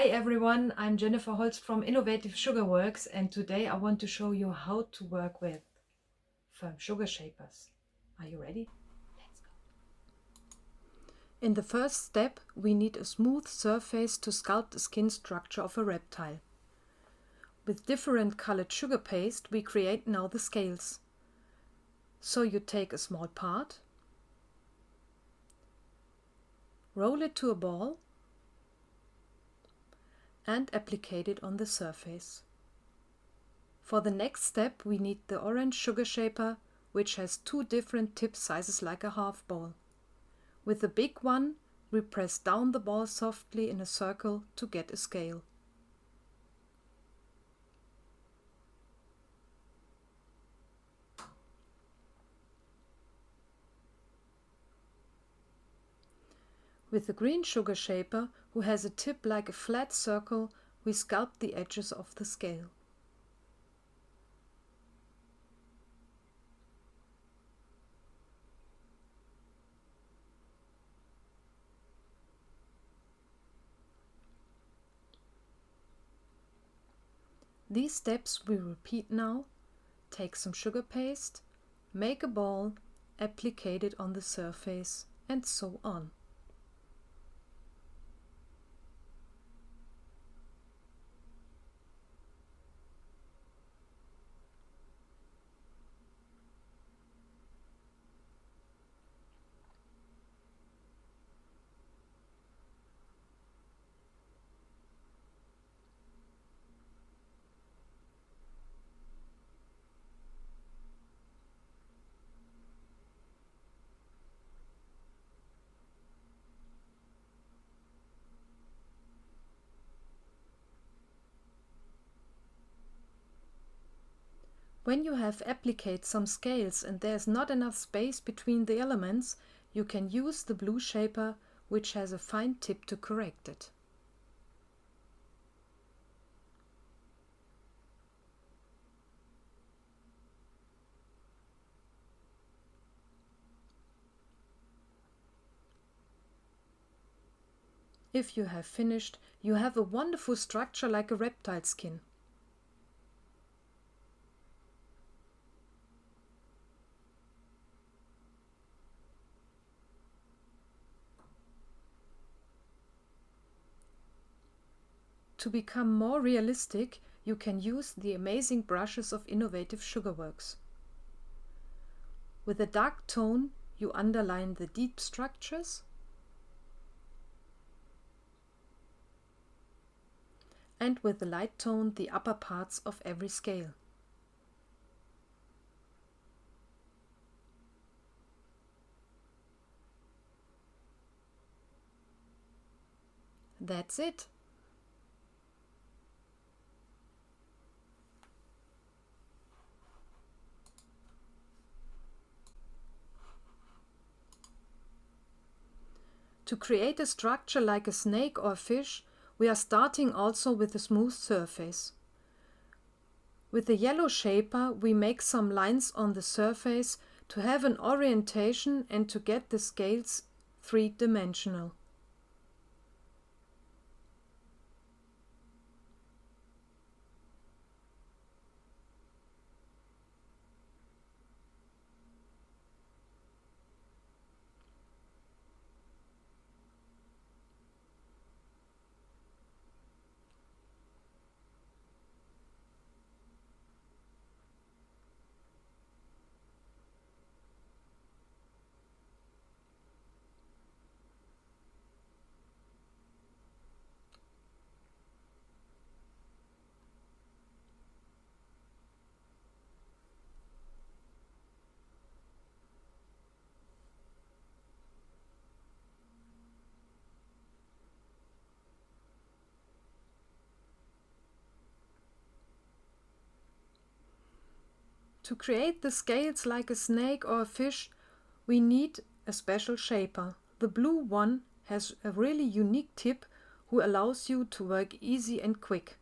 Hi everyone, I'm Jennifer Holst from Innovative Sugar Works, and today I want to show you how to work with firm sugar shapers. Are you ready? Let's go. In the first step, we need a smooth surface to sculpt the skin structure of a reptile. With different colored sugar paste, we create now the scales. So you take a small part, roll it to a ball, and applicate it on the surface. For the next step, we need the orange sugar shaper, which has two different tip sizes like a half ball. With the big one, we press down the ball softly in a circle to get a scale. With the green sugar shaper, who has a tip like a flat circle, we sculpt the edges of the scale. These steps we repeat now. Take some sugar paste, make a ball, applicate it on the surface, and so on. When you have applied some scales and there is not enough space between the elements, you can use the blue shaper, which has a fine tip to correct it. If you have finished, you have a wonderful structure like a reptile skin. To become more realistic, you can use the amazing brushes of Innovative Sugar Works. With a dark tone, you underline the deep structures, and with the light tone, the upper parts of every scale. That's it. To create a structure like a snake or a fish, we are starting also with a smooth surface. With the yellow shaper, we make some lines on the surface to have an orientation and to get the scales three-dimensional. To create the scales like a snake or a fish, we need a special shaper. The blue one has a really unique tip who allows you to work easy and quick.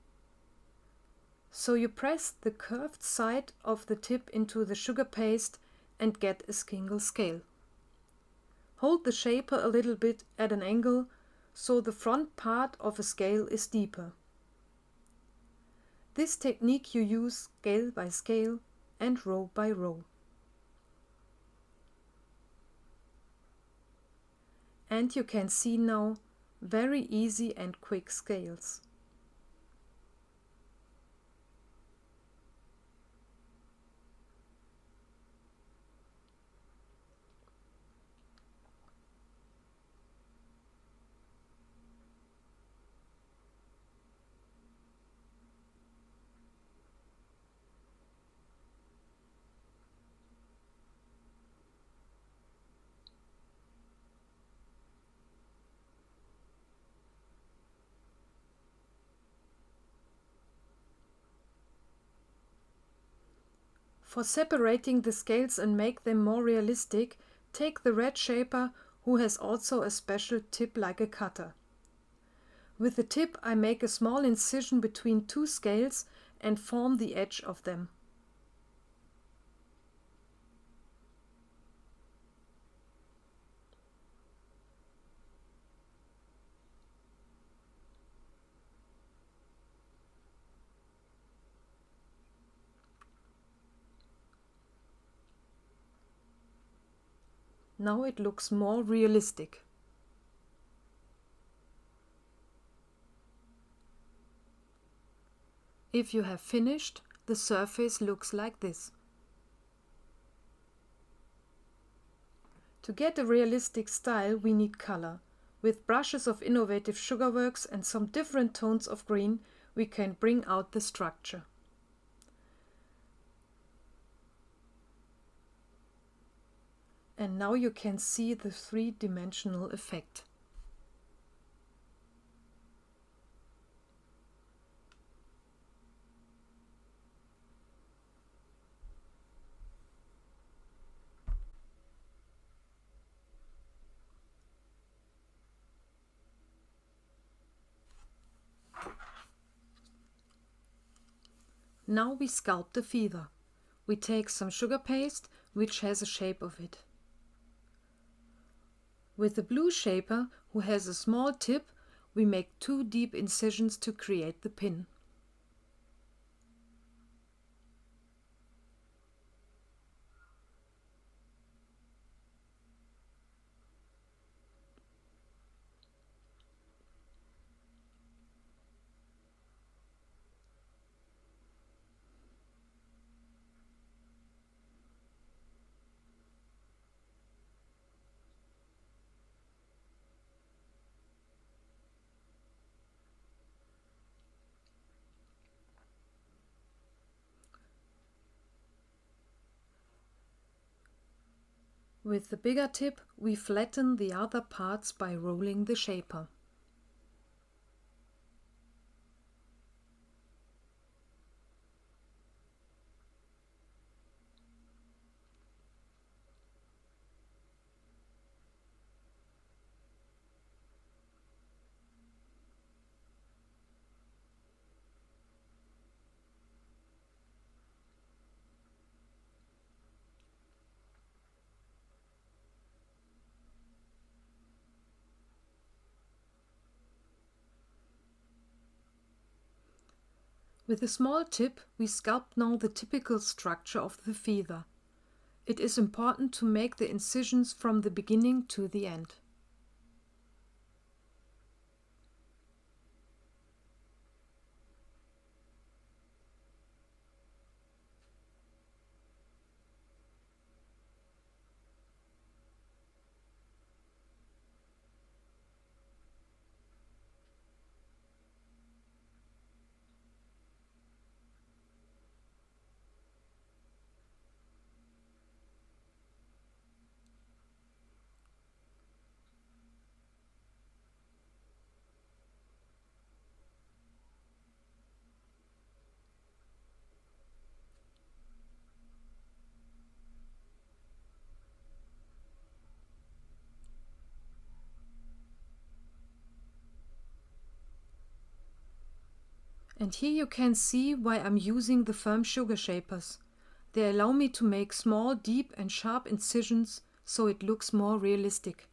So you press the curved side of the tip into the sugar paste and get a single scale. Hold the shaper a little bit at an angle so the front part of a scale is deeper. This technique you use scale by scale and row by row. And you can see now very easy and quick scales. For separating the scales and make them more realistic, take the red shaper who has also a special tip like a cutter. With the tip I make a small incision between two scales and form the edge of them. Now it looks more realistic. If you have finished, the surface looks like this. To get a realistic style we need color. With brushes of innovative sugarworks and some different tones of green we can bring out the structure. And now you can see the three-dimensional effect. Now we sculpt the feather. We take some sugar paste which has a shape of it. With the blue shaper, who has a small tip, we make two deep incisions to create the pin. With the bigger tip, we flatten the other parts by rolling the shaper. With a small tip, we sculpt now the typical structure of the feather. It is important to make the incisions from the beginning to the end. And here you can see why I'm using the firm sugar shapers. They allow me to make small, deep and sharp incisions so it looks more realistic.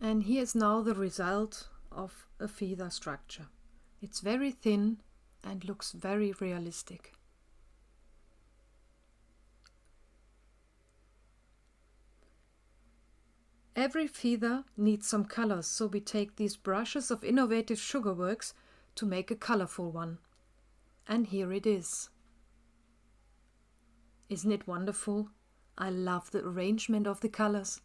And here's now the result of a feather structure. It's very thin and looks very realistic. Every feather needs some colors, so we take these brushes of Innovative Sugarworks to make a colorful one. And here it is. Isn't it wonderful? I love the arrangement of the colors.